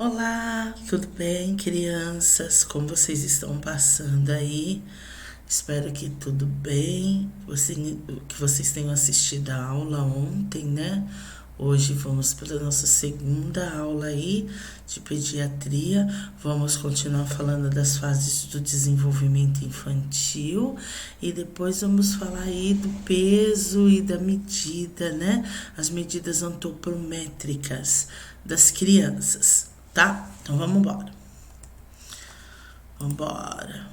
Olá, tudo bem, crianças? Como vocês estão passando aí? Espero que tudo bem, que vocês tenham assistido a aula ontem, né? Hoje vamos para a nossa segunda aula aí de pediatria. Vamos continuar falando das fases do desenvolvimento infantil e depois vamos falar aí do peso e da medida, né? As medidas antropométricas das crianças, tá? Então vamos embora. Vamos embora.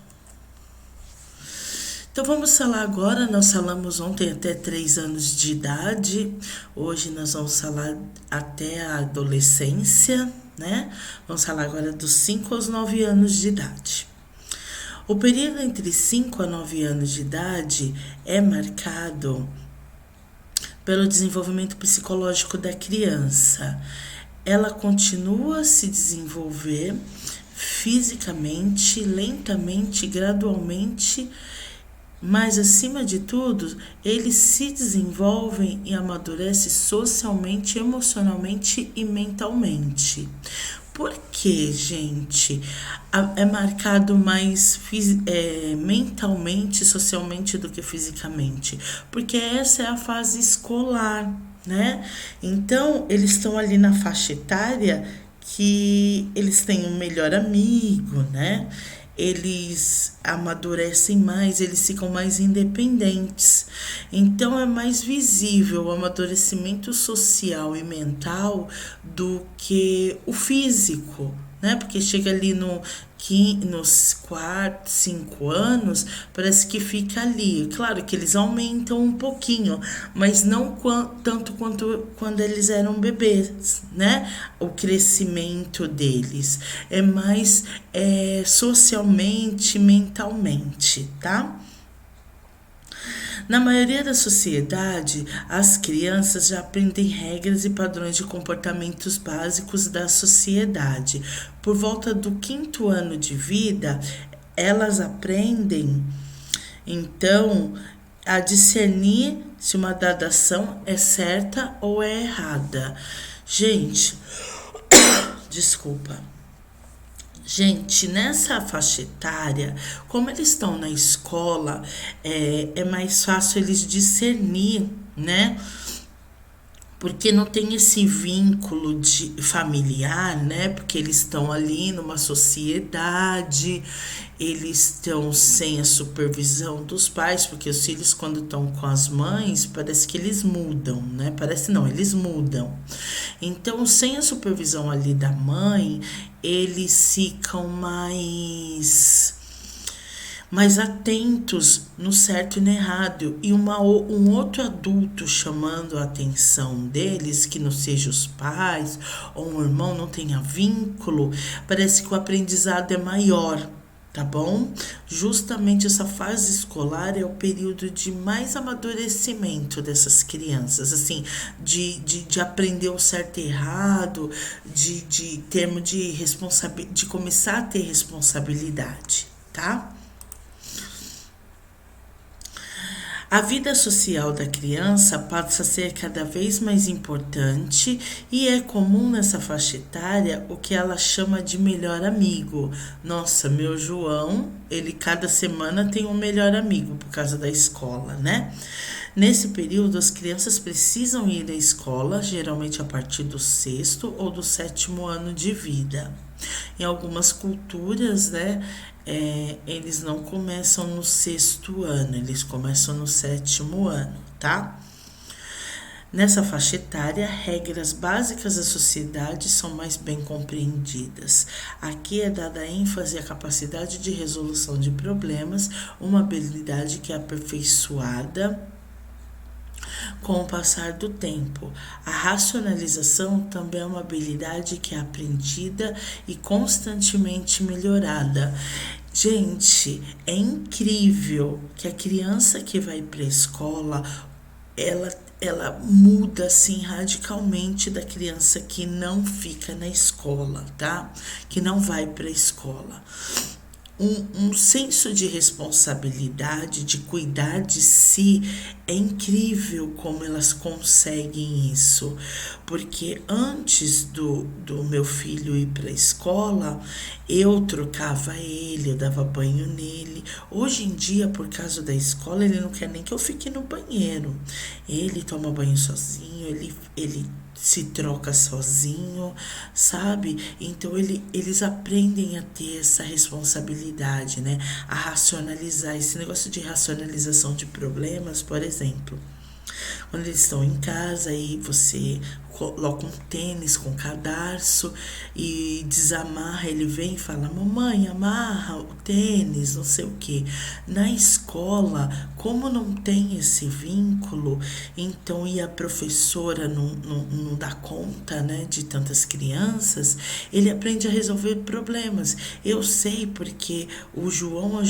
Então vamos falar agora, nós falamos ontem até 3 anos de idade, hoje nós vamos falar até a adolescência, né? Vamos falar agora dos 5 aos 9 anos de idade. O período entre 5 a 9 anos de idade é marcado pelo desenvolvimento psicológico da criança. Ela continua a se desenvolver fisicamente, lentamente, gradualmente, mas acima de tudo, eles se desenvolvem e amadurecem socialmente, emocionalmente e mentalmente. Por que, gente? É marcado mais mentalmente, socialmente do que fisicamente? Porque essa é a fase escolar, né? Então, eles estão ali na faixa etária que eles têm um melhor amigo, né? Eles amadurecem mais, eles ficam mais independentes. Então é mais visível o amadurecimento social e mental do que o físico, né? Porque chega ali nos 4, 5 anos, parece que fica ali. Claro que eles aumentam um pouquinho, mas não tanto quanto quando eles eram bebês, né? O crescimento deles é mais socialmente, mentalmente, tá? Na maioria da sociedade, as crianças já aprendem regras e padrões de comportamentos básicos da sociedade. Por volta do 5º ano de vida, elas aprendem, então, a discernir se uma dada ação é certa ou é errada. Gente, desculpa. Gente, nessa faixa etária, como eles estão na escola, é mais fácil eles discernir, né? Porque não tem esse vínculo de familiar, né? Porque eles estão ali numa sociedade, eles estão sem a supervisão dos pais, porque os filhos, quando estão com as mães, parece que eles mudam, né? Parece não, eles mudam. Então, sem a supervisão ali da mãe, eles ficam mais atentos no certo e no errado, e um outro adulto chamando a atenção deles, que não seja os pais ou um irmão, não tenha vínculo, parece que o aprendizado é maior, tá bom? Justamente essa fase escolar é o período de mais amadurecimento dessas crianças, assim, de aprender o certo e errado, de termo de começar a ter responsabilidade, tá? A vida social da criança passa a ser cada vez mais importante e é comum nessa faixa etária o que ela chama de melhor amigo. Nossa, meu João, ele cada semana tem um melhor amigo por causa da escola, né? Nesse período, as crianças precisam ir à escola, geralmente a partir do 6º ou do 7º ano de vida. Em algumas culturas, né, eles não começam no 6º ano, eles começam no 7º ano, tá? Nessa faixa etária, regras básicas da sociedade são mais bem compreendidas. Aqui é dada ênfase à capacidade de resolução de problemas, uma habilidade que é aperfeiçoada com o passar do tempo. A racionalização também é uma habilidade que é aprendida e constantemente melhorada. Gente, é incrível que a criança que vai para a escola, ela muda assim radicalmente da criança que não fica na escola, tá? Que não vai para a escola. um senso de responsabilidade, de cuidar de si. É incrível como elas conseguem isso, porque antes do meu filho ir para a escola, eu trocava ele, eu dava banho nele. Hoje em dia, por causa da escola, ele não quer nem que eu fique no banheiro. Ele toma banho sozinho, ele se troca sozinho, sabe? Então eles aprendem a ter essa responsabilidade, né? A racionalizar. Esse negócio de racionalização de problemas, por exemplo. Quando eles estão em casa e você coloca um tênis com cadarço e desamarra, ele vem e fala: mamãe, amarra o tênis, não sei o que. Na escola, como não tem esse vínculo, então e a professora não dá conta, né, de tantas crianças, ele aprende a resolver problemas. Eu sei porque o João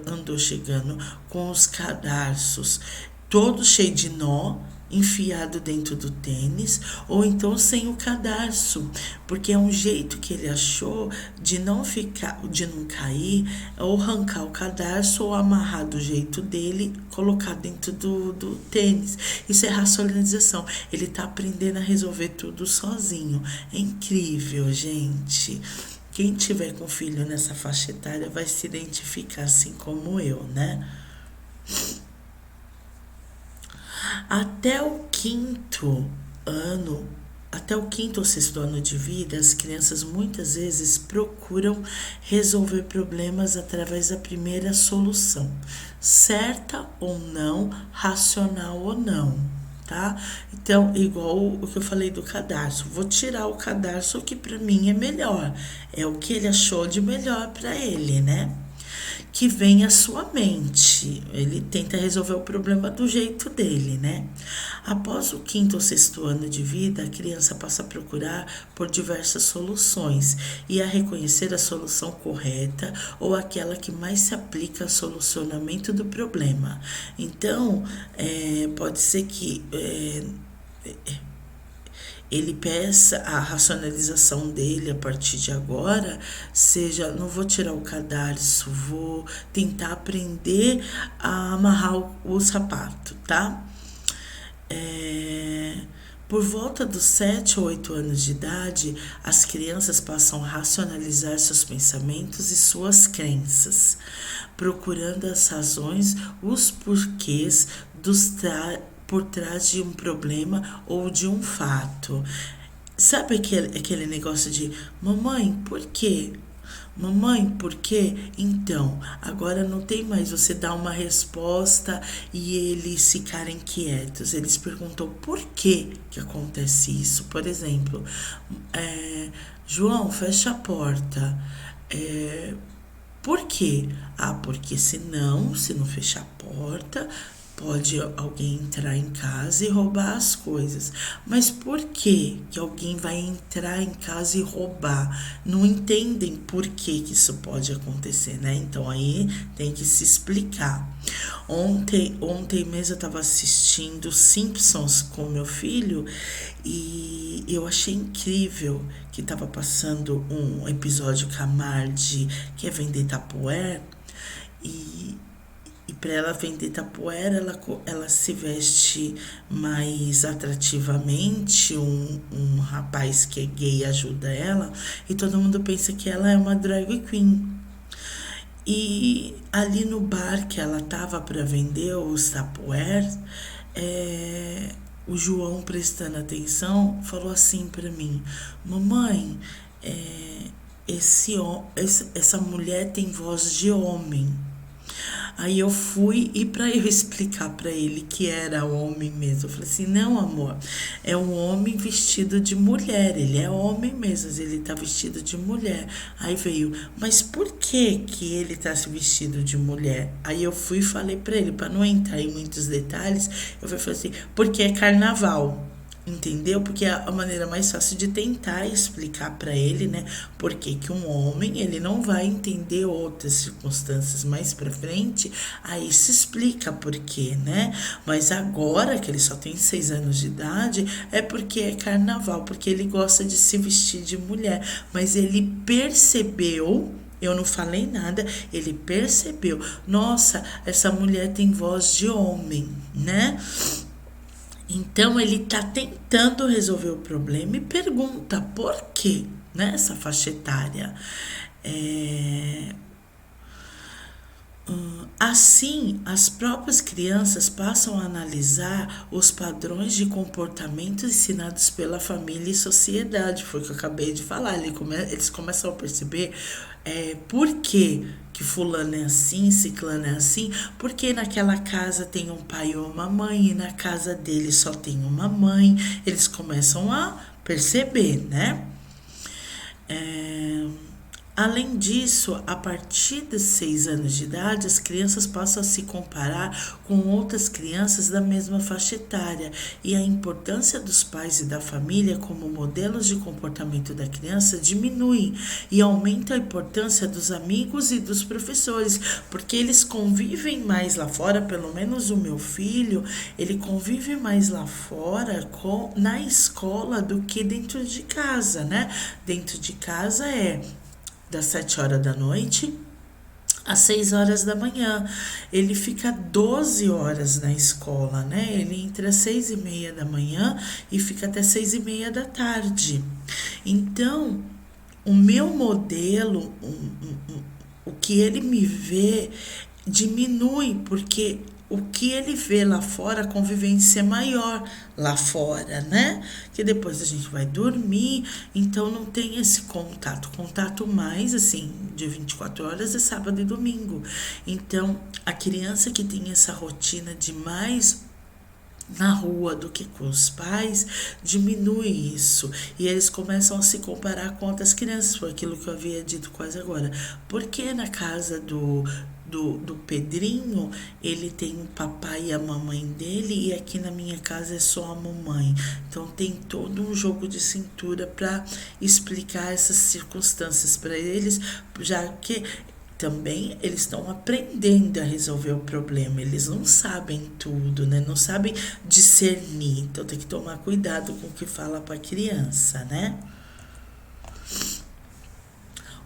andou chegando com os cadarços todo cheio de nó, enfiado dentro do tênis, ou então sem o cadarço, porque é um jeito que ele achou de não ficar, de não cair, ou arrancar o cadarço, ou amarrar do jeito dele, colocar dentro do tênis. Isso é racionalização. Ele tá aprendendo a resolver tudo sozinho. É incrível, gente. Quem tiver com filho nessa faixa etária vai se identificar assim como eu, né? Até o quinto ano, até o quinto ou sexto ano de vida, as crianças muitas vezes procuram resolver problemas através da primeira solução, certa ou não, racional ou não, tá? Então, igual o que eu falei do cadarço, vou tirar o cadarço que para mim é melhor, é o que ele achou de melhor para ele, né? Que vem à sua mente. Ele tenta resolver o problema do jeito dele, né? Após o quinto ou sexto ano de vida, a criança passa a procurar por diversas soluções e a reconhecer a solução correta ou aquela que mais se aplica ao solucionamento do problema. Então, pode ser que ele peça a racionalização dele a partir de agora seja: não vou tirar o cadarço, vou tentar aprender a amarrar o sapato, tá? Por volta dos 7 ou 8 anos de idade, as crianças passam a racionalizar seus pensamentos e suas crenças, procurando as razões, os porquês por trás de um problema ou de um fato. Sabe aquele negócio de: mamãe, por quê? Mamãe, por quê? Então, agora não tem mais você dar uma resposta e eles ficarem quietos. Eles perguntam por que acontece isso. Por exemplo, João, fecha a porta. Por quê? Ah, porque se não fechar a porta, pode alguém entrar em casa e roubar as coisas. Mas por que alguém vai entrar em casa e roubar? Não entendem por que isso pode acontecer, né? Então aí tem que se explicar. Ontem mesmo eu estava assistindo Simpsons com meu filho e eu achei incrível que estava passando um episódio com a Marge, que é vender Tupperware, e para ela vender Tupperware, ela se veste mais atrativamente. Um rapaz que é gay ajuda ela e todo mundo pensa que ela é uma drag queen. E ali no bar que ela tava para vender os Tupperware, o João, prestando atenção, falou assim para mim: mamãe, essa mulher tem voz de homem. Aí eu fui e para eu explicar para ele que era homem mesmo, eu falei assim: não, amor, é um homem vestido de mulher, ele é homem mesmo, ele tá vestido de mulher. Aí veio: mas por que ele tá se vestido de mulher? Aí eu fui e falei para ele, para não entrar em muitos detalhes, eu falei assim: porque é carnaval. Entendeu? Porque é a maneira mais fácil de tentar explicar para ele, né? Porque que um homem, ele não vai entender outras circunstâncias mais para frente, aí se explica por quê, né? Mas agora que ele só tem 6 anos de idade, é porque é carnaval, porque ele gosta de se vestir de mulher, mas ele percebeu Eu não falei nada, ele percebeu. Nossa, essa mulher tem voz de homem, né? Então ele tá tentando resolver o problema e pergunta por quê, né? Essa faixa etária. É, Assim, as próprias crianças passam a analisar os padrões de comportamento ensinados pela família e sociedade. Foi o que eu acabei de falar. Eles começam a perceber por que fulano é assim, ciclano é assim, porque naquela casa tem um pai ou uma mãe e na casa dele só tem uma mãe. Eles começam a perceber, né? É, Além disso, a partir de 6 anos de idade, as crianças passam a se comparar com outras crianças da mesma faixa etária e a importância dos pais e da família como modelos de comportamento da criança diminui e aumenta a importância dos amigos e dos professores, porque eles convivem mais lá fora, pelo menos o meu filho, ele convive mais lá fora na escola do que dentro de casa, né? Dentro de casa das 7 horas da noite às 6 horas da manhã. Ele fica 12 horas na escola, né? Ele entra às 6:30 da manhã e fica até 6:30 da tarde. Então, o meu modelo, o que ele me vê, diminui, porque o que ele vê lá fora, a convivência é maior lá fora, né? Que depois a gente vai dormir, então não tem esse contato. Contato mais, assim, de 24 horas é sábado e domingo. Então, a criança que tem essa rotina de mais na rua do que com os pais, diminui isso. E eles começam a se comparar com outras crianças, foi aquilo que eu havia dito quase agora. Porque na casa do Pedrinho, ele tem o papai e a mamãe dele, e aqui na minha casa é só a mamãe. Então tem todo um jogo de cintura para explicar essas circunstâncias para eles, já que também eles estão aprendendo a resolver o problema. Eles não sabem tudo, né? Não sabem discernir. Então tem que tomar cuidado com o que fala para a criança, né?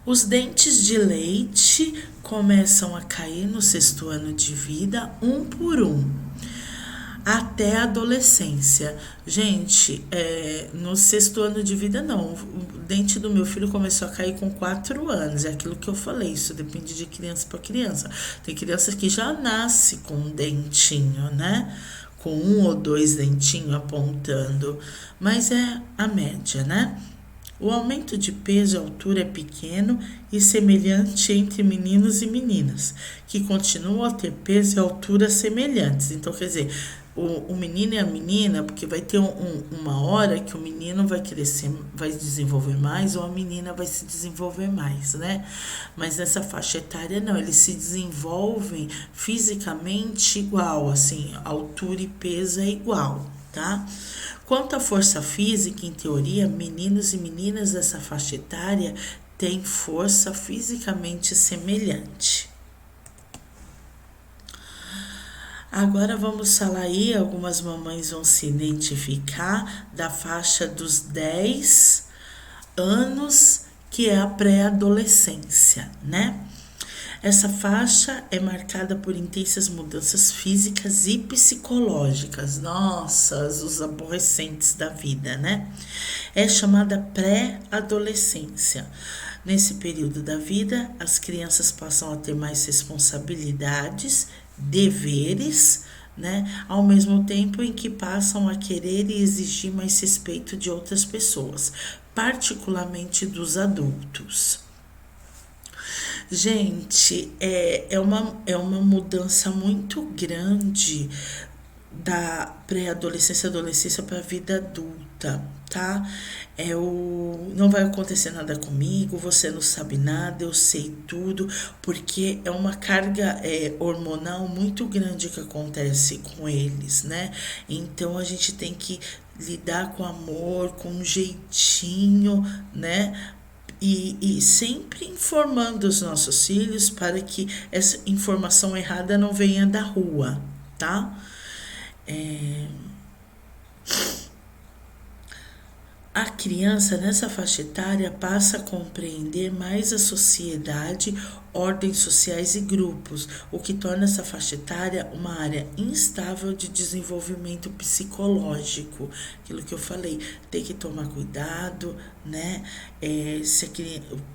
Os dentes de leite começam a cair no 6º ano de vida, um por um, até a adolescência. Gente, no 6º ano de vida não. O dente do meu filho começou a cair com 4 anos. É aquilo que eu falei, isso depende de criança para criança. Tem crianças que já nascem com um dentinho, né? Com 1 ou 2 dentinhos apontando. Mas é a média, né? O aumento de peso e altura é pequeno e semelhante entre meninos e meninas, que continuam a ter peso e altura semelhantes. Então, quer dizer, o menino e a menina, porque vai ter uma hora que o menino vai crescer, vai desenvolver mais, ou a menina vai se desenvolver mais, né? Mas nessa faixa etária não, eles se desenvolvem fisicamente igual, assim, altura e peso é igual, tá? Quanto à força física, em teoria, meninos e meninas dessa faixa etária têm força fisicamente semelhante. Agora vamos falar aí, algumas mamães vão se identificar da faixa dos 10 anos, que é a pré-adolescência, né? Essa faixa é marcada por intensas mudanças físicas e psicológicas. Nossa, os aborrecentes da vida, né? É chamada pré-adolescência. Nesse período da vida, as crianças passam a ter mais responsabilidades, deveres, né? Ao mesmo tempo em que passam a querer e exigir mais respeito de outras pessoas, particularmente dos adultos. Gente, é uma mudança muito grande da pré-adolescência, adolescência para a vida adulta, tá? Não vai acontecer nada comigo, você não sabe nada, eu sei tudo, porque é uma carga hormonal muito grande que acontece com eles, né? Então a gente tem que lidar com amor, com um jeitinho, né? E sempre informando os nossos filhos para que essa informação errada não venha da rua, tá? A criança nessa faixa etária passa a compreender mais a sociedade, ordens sociais e grupos, o que torna essa faixa etária uma área instável de desenvolvimento psicológico. Aquilo que eu falei, tem que tomar cuidado, né? Se a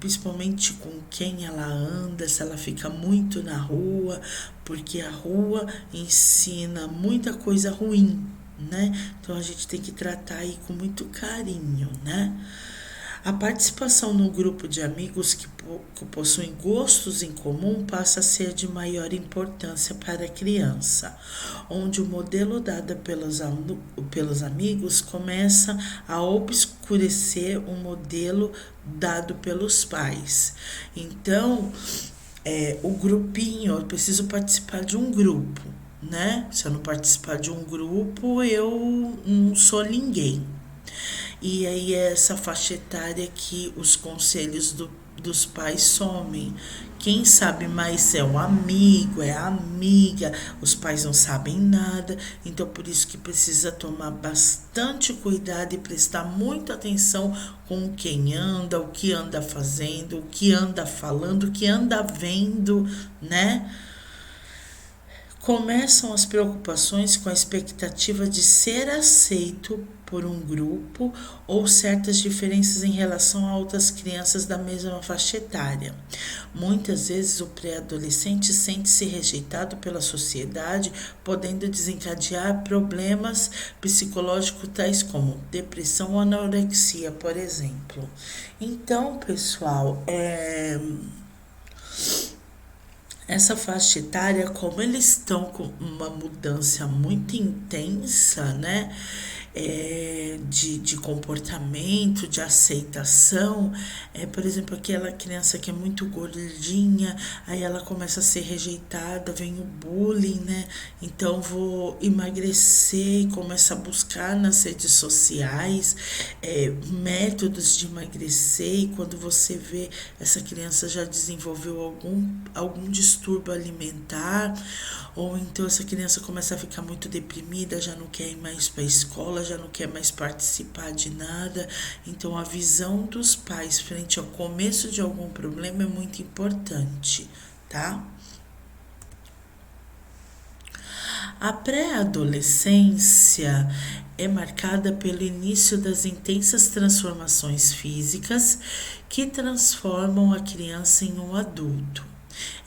principalmente com quem ela anda, se ela fica muito na rua, porque a rua ensina muita coisa ruim, né? Então a gente tem que tratar aí com muito carinho, né? A participação no grupo de amigos que possuem gostos em comum passa a ser de maior importância para a criança, onde o modelo dado pelos amigos começa a obscurecer o modelo dado pelos pais. Então, o grupinho, eu preciso participar de um grupo, né? Se eu não participar de um grupo, eu não sou ninguém. E aí é essa faixa etária que os conselhos dos pais somem. Quem sabe mais é o amigo, é a amiga, os pais não sabem nada, então por isso que precisa tomar bastante cuidado e prestar muita atenção com quem anda, o que anda fazendo, o que anda falando, o que anda vendo, né? Começam as preocupações com a expectativa de ser aceito por um grupo ou certas diferenças em relação a outras crianças da mesma faixa etária. Muitas vezes o pré-adolescente sente-se rejeitado pela sociedade, podendo desencadear problemas psicológicos tais como depressão ou anorexia, por exemplo. Então, pessoal, essa faixa etária, como eles estão com uma mudança muito intensa, né? De comportamento, de aceitação, por exemplo, aquela criança que é muito gordinha, aí ela começa a ser rejeitada, vem o bullying, né? Então vou emagrecer e começa a buscar nas redes sociais métodos de emagrecer, e quando você vê, essa criança já desenvolveu algum distúrbio alimentar, ou então essa criança começa a ficar muito deprimida, já não quer ir mais para a escola, já não quer mais participar de nada. Então a visão dos pais frente ao começo de algum problema é muito importante, tá? A pré-adolescência é marcada pelo início das intensas transformações físicas que transformam a criança em um adulto.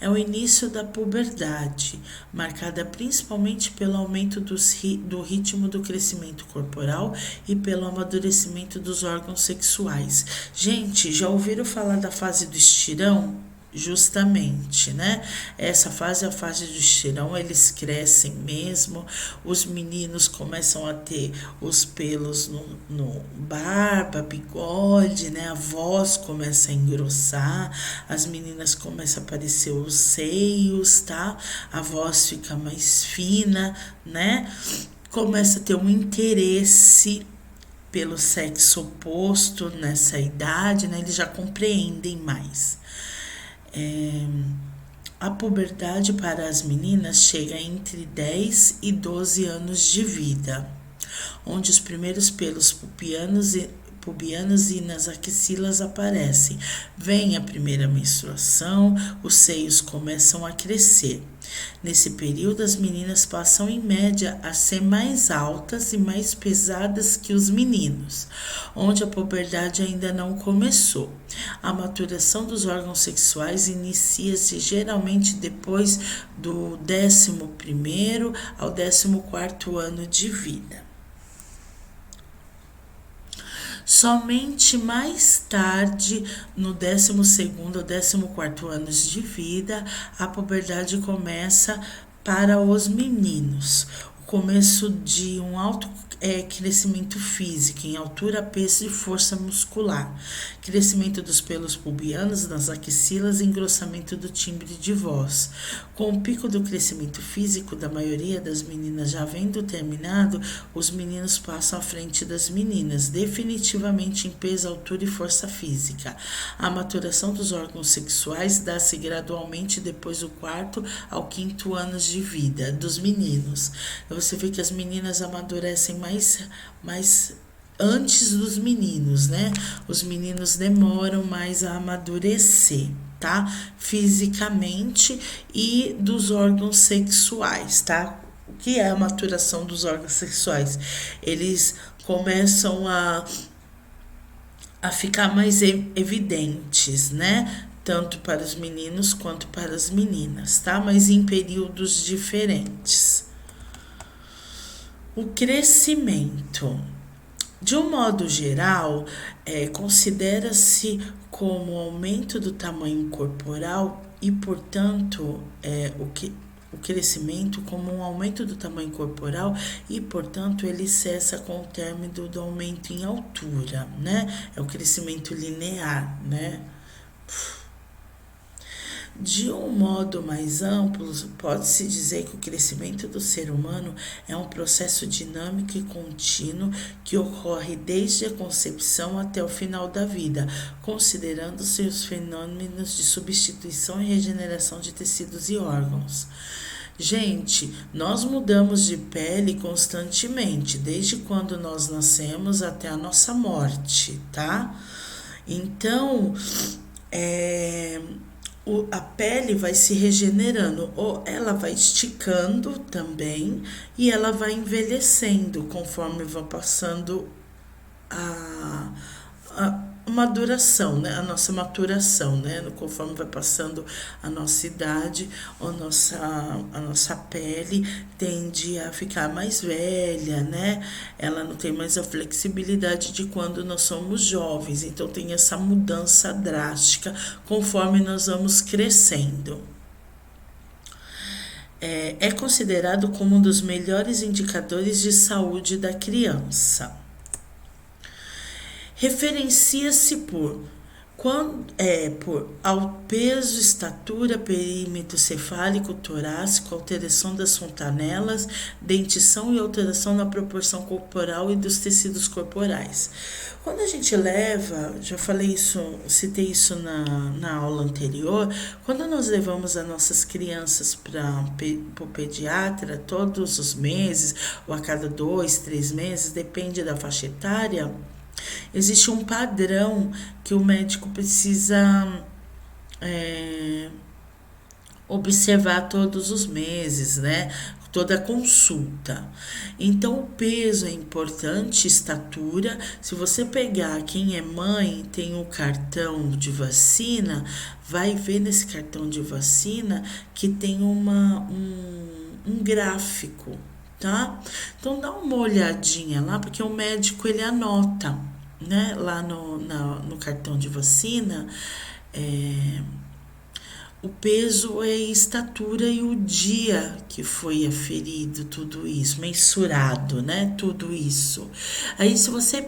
É o início da puberdade, marcada principalmente pelo aumento do ritmo do crescimento corporal e pelo amadurecimento dos órgãos sexuais. Gente, já ouviram falar da fase do estirão? Justamente, né? Essa fase é a fase do estirão, eles crescem mesmo, os meninos começam a ter os pelos no barba, bigode, né? A voz começa a engrossar, as meninas começam a aparecer os seios, tá? A voz fica mais fina, né? Começa a ter um interesse pelo sexo oposto nessa idade, né? Eles já compreendem mais. A puberdade para as meninas chega entre 10 e 12 anos de vida, onde os primeiros pelos pubianos e nas axilas aparecem. Vem a primeira menstruação, os seios começam a crescer. Nesse período, as meninas passam em média a ser mais altas e mais pesadas que os meninos, onde a puberdade ainda não começou. A maturação dos órgãos sexuais inicia-se geralmente depois do 11º ao 14º ano de vida. Somente mais tarde, no 12º ou 14º anos de vida, a puberdade começa para os meninos. O começo de um alto crescimento físico em altura, peso e força muscular, crescimento dos pelos pubianos nas axilas e engrossamento do timbre de voz. Com o pico do crescimento físico da maioria das meninas já havendo terminado, os meninos passam à frente das meninas, definitivamente em peso, altura e força física. A maturação dos órgãos sexuais dá-se gradualmente depois do 4º ao 5º anos de vida dos meninos. Você vê que as meninas amadurecem mais antes dos meninos, né? Os meninos demoram mais a amadurecer, tá? Fisicamente e dos órgãos sexuais, tá? O que é a maturação dos órgãos sexuais? Eles começam a ficar mais evidentes, né? Tanto para os meninos quanto para as meninas, tá? Mas em períodos diferentes. O crescimento. De um modo geral, considera-se como aumento do tamanho corporal e, portanto, o crescimento como um aumento do tamanho corporal e, portanto, ele cessa com o término do aumento em altura, né? É o crescimento linear, né? De um modo mais amplo, pode-se dizer que o crescimento do ser humano é um processo dinâmico e contínuo que ocorre desde a concepção até o final da vida, considerando-se os fenômenos de substituição e regeneração de tecidos e órgãos. Gente, nós mudamos de pele constantemente, desde quando nós nascemos até a nossa morte, tá? Então, a pele vai se regenerando, ou ela vai esticando também, e ela vai envelhecendo conforme vai passando a maduração, né? A nossa maturação, né? Conforme vai passando a nossa idade, a nossa pele tende a ficar mais velha, né? Ela não tem mais a flexibilidade de quando nós somos jovens, então tem essa mudança drástica conforme nós vamos crescendo. É considerado como um dos melhores indicadores de saúde da criança. Referencia-se por peso, estatura, perímetro cefálico, torácico, alteração das fontanelas, dentição e alteração na proporção corporal e dos tecidos corporais. Quando a gente leva, já falei isso, citei isso na aula anterior, quando nós levamos as nossas crianças para o pediatra todos os meses, ou a cada 2, 3 meses, depende da faixa etária, existe um padrão que o médico precisa observar todos os meses, né? Toda a consulta. Então, o peso é importante, estatura. Se você pegar quem é mãe, tem o cartão de vacina, vai ver nesse cartão de vacina que tem um gráfico, tá? Então, dá uma olhadinha lá, porque o médico, ele anota, né? Lá no cartão de vacina, o peso é a estatura e o dia que foi aferido, tudo isso, mensurado, né? Tudo isso. Aí, se você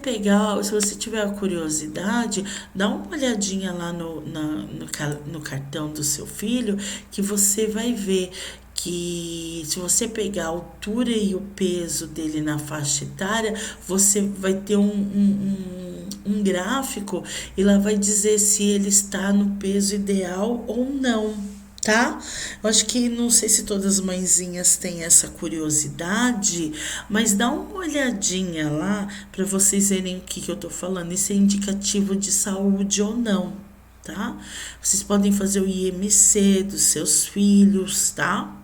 tiver a curiosidade, dá uma olhadinha lá no cartão do seu filho, que você vai ver que se você pegar a altura e o peso dele na faixa etária, você vai ter um gráfico e lá vai dizer se ele está no peso ideal ou não, tá? Eu acho que não sei se todas as mãezinhas têm essa curiosidade, mas dá uma olhadinha lá para vocês verem o que eu tô falando. Isso é indicativo de saúde ou não, tá? Vocês podem fazer o IMC dos seus filhos, tá?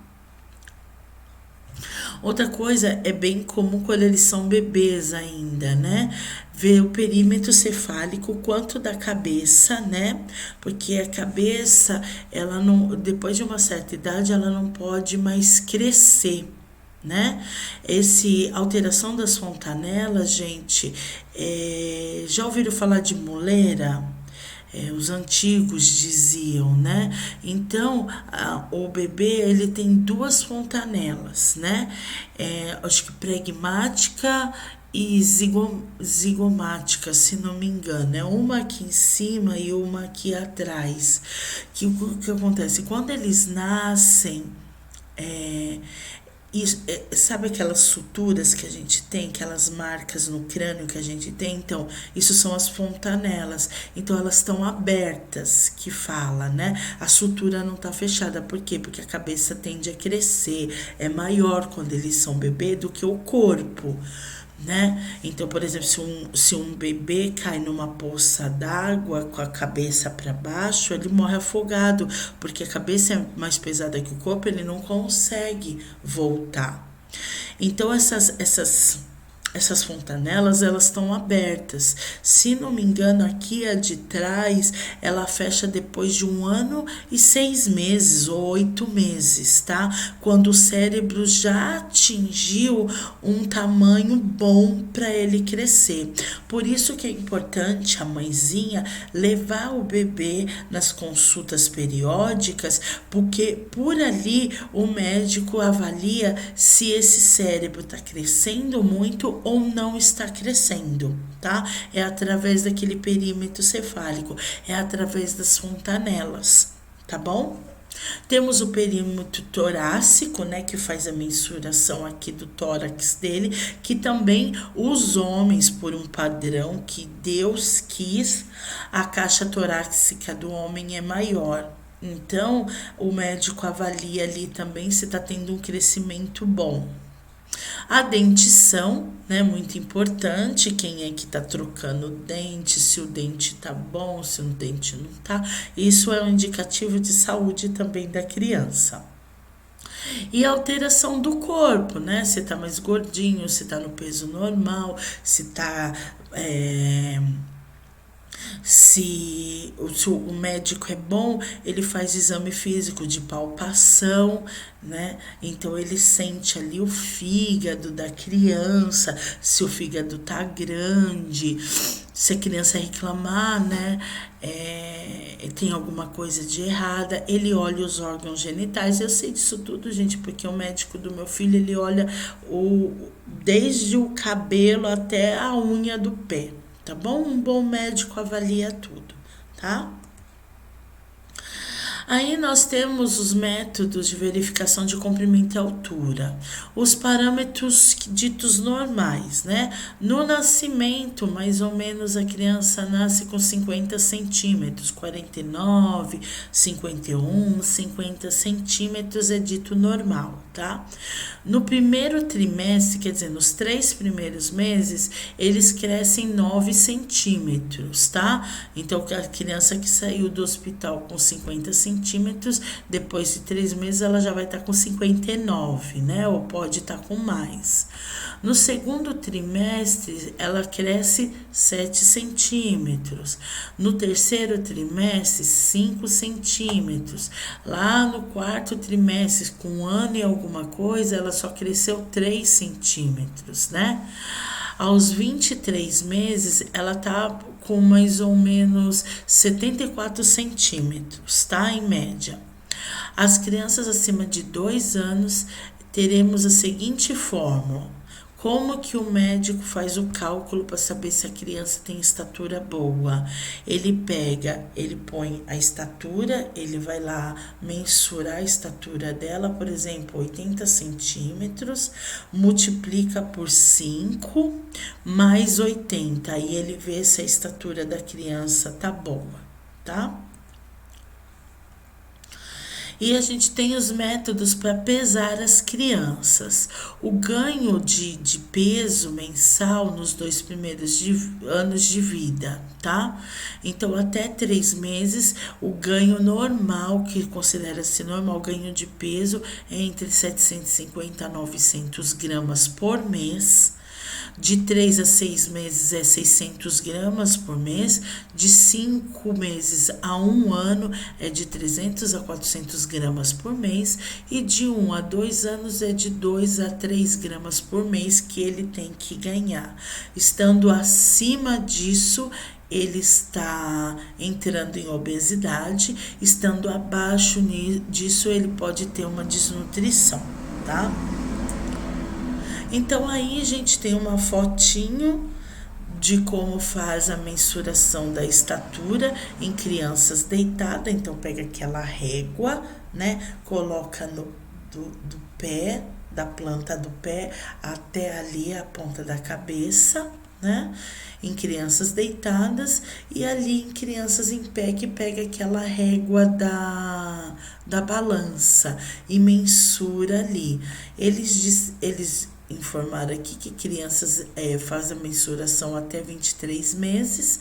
Outra coisa é bem comum quando eles são bebês ainda, né? Ver o perímetro cefálico quanto da cabeça, né? Porque a cabeça, ela não, depois de uma certa idade, ela não pode mais crescer, né? Esse alteração das fontanelas, gente, já ouviram falar de moleira? Os antigos diziam, né? Então, o bebê, ele tem 2 fontanelas, né? Acho que pregmática e zigomática, se não me engano. Uma aqui em cima e uma aqui atrás. O que acontece? Quando eles nascem, sabe aquelas suturas que a gente tem, aquelas marcas no crânio que a gente tem? Então, isso são as fontanelas. Então, elas estão abertas, que fala, né? A sutura não está fechada. Por quê? Porque a cabeça tende a crescer. É maior quando eles são bebê do que o corpo, né? Então, por exemplo, se um bebê cai numa poça d'água com a cabeça para baixo, ele morre afogado, porque a cabeça é mais pesada que o corpo, ele não consegue voltar. Então, essas fontanelas, elas estão abertas. Se não me engano, aqui a de trás, ela fecha depois de 1 ano e 6 meses ou 8 meses, tá? Quando o cérebro já atingiu um tamanho bom para ele crescer. Por isso que é importante a mãezinha levar o bebê nas consultas periódicas, porque por ali o médico avalia se esse cérebro está crescendo muito ou não está crescendo, tá? É através daquele perímetro cefálico, é através das fontanelas, tá bom? Temos o perímetro torácico, né, que faz a mensuração aqui do tórax dele, que também os homens, por um padrão que Deus quis, a caixa torácica do homem é maior. Então, o médico avalia ali também se está tendo um crescimento bom. A dentição, né, muito importante, quem é que tá trocando o dente, se o dente tá bom, se o dente não tá. Isso é um indicativo de saúde também da criança. E a alteração do corpo, né? Se tá mais gordinho, se tá no peso normal, se tá se o médico é bom, ele faz exame físico de palpação, né? Então ele sente ali o fígado da criança, se o fígado tá grande, se a criança reclamar, né? Tem alguma coisa de errada, ele olha os órgãos genitais. Eu sei disso tudo, gente, porque o médico do meu filho, ele olha desde o cabelo até a unha do pé. Tá bom? Um bom médico avalia tudo, tá? Aí nós temos os métodos de verificação de comprimento e altura. Os parâmetros ditos normais, né? No nascimento, mais ou menos, a criança nasce com 50 centímetros, 49, 51, 50 centímetros é dito normal, tá? No primeiro trimestre, quer dizer, nos 3 primeiros meses, eles crescem 9 centímetros, tá? Então, a criança que saiu do hospital com 50 centímetros, depois de 3 meses, ela já vai estar com 59, né? Ou pode estar com mais. No segundo trimestre, ela cresce 7 centímetros. No terceiro trimestre, 5 centímetros. Lá no quarto trimestre, com 1 ano e alguma coisa, ela só cresceu 3 centímetros, né? Aos 23 meses, ela tá com mais ou menos 74 centímetros, tá? Em média. As crianças acima de 2 anos, teremos a seguinte fórmula. Como que o médico faz o cálculo para saber se a criança tem estatura boa? Ele põe a estatura, ele vai lá mensurar a estatura dela, por exemplo, 80 centímetros, multiplica por 5 mais 80, aí ele vê se a estatura da criança tá boa, tá? E a gente tem os métodos para pesar as crianças. O ganho de peso mensal nos 2 primeiros anos de vida, tá? Então, até 3 meses, o ganho normal, que considera-se normal, o ganho de peso é entre 750 a 900 gramas por mês. De 3 a 6 meses é 600 gramas por mês, de 5 meses a 1 ano é de 300 a 400 gramas por mês, e de 1 a 2 anos é de 2 a 3 gramas por mês que ele tem que ganhar. Estando acima disso, ele está entrando em obesidade, estando abaixo disso, ele pode ter uma desnutrição, tá? Então aí a gente tem uma fotinho de como faz a mensuração da estatura em crianças deitadas. Então pega aquela régua, né? Coloca do pé, da planta do pé até ali a ponta da cabeça, né? Em crianças deitadas, e ali em crianças em pé, que pega aquela régua da balança e mensura ali. Eles informar aqui que crianças fazem a mensuração até 23 meses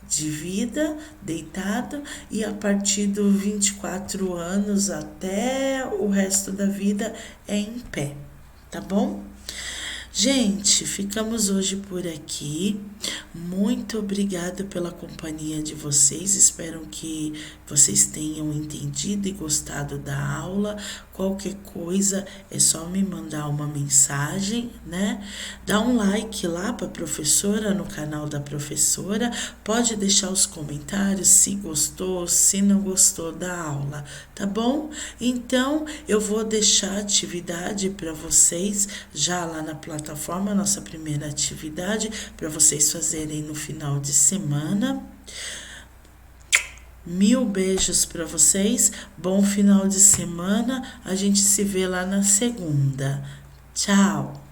de vida deitado e a partir dos 24 anos até o resto da vida é em pé, tá bom? Gente, ficamos hoje por aqui. Muito obrigada pela companhia de vocês. Espero que vocês tenham entendido e gostado da aula. Qualquer coisa é só me mandar uma mensagem, né? Dá um like lá para a professora no canal da professora. Pode deixar os comentários se gostou, se não gostou da aula, tá bom? Então, eu vou deixar a atividade para vocês já lá na plataforma, nossa primeira atividade, para vocês fazerem no final de semana. Mil beijos para vocês, bom final de semana, a gente se vê lá na segunda. Tchau!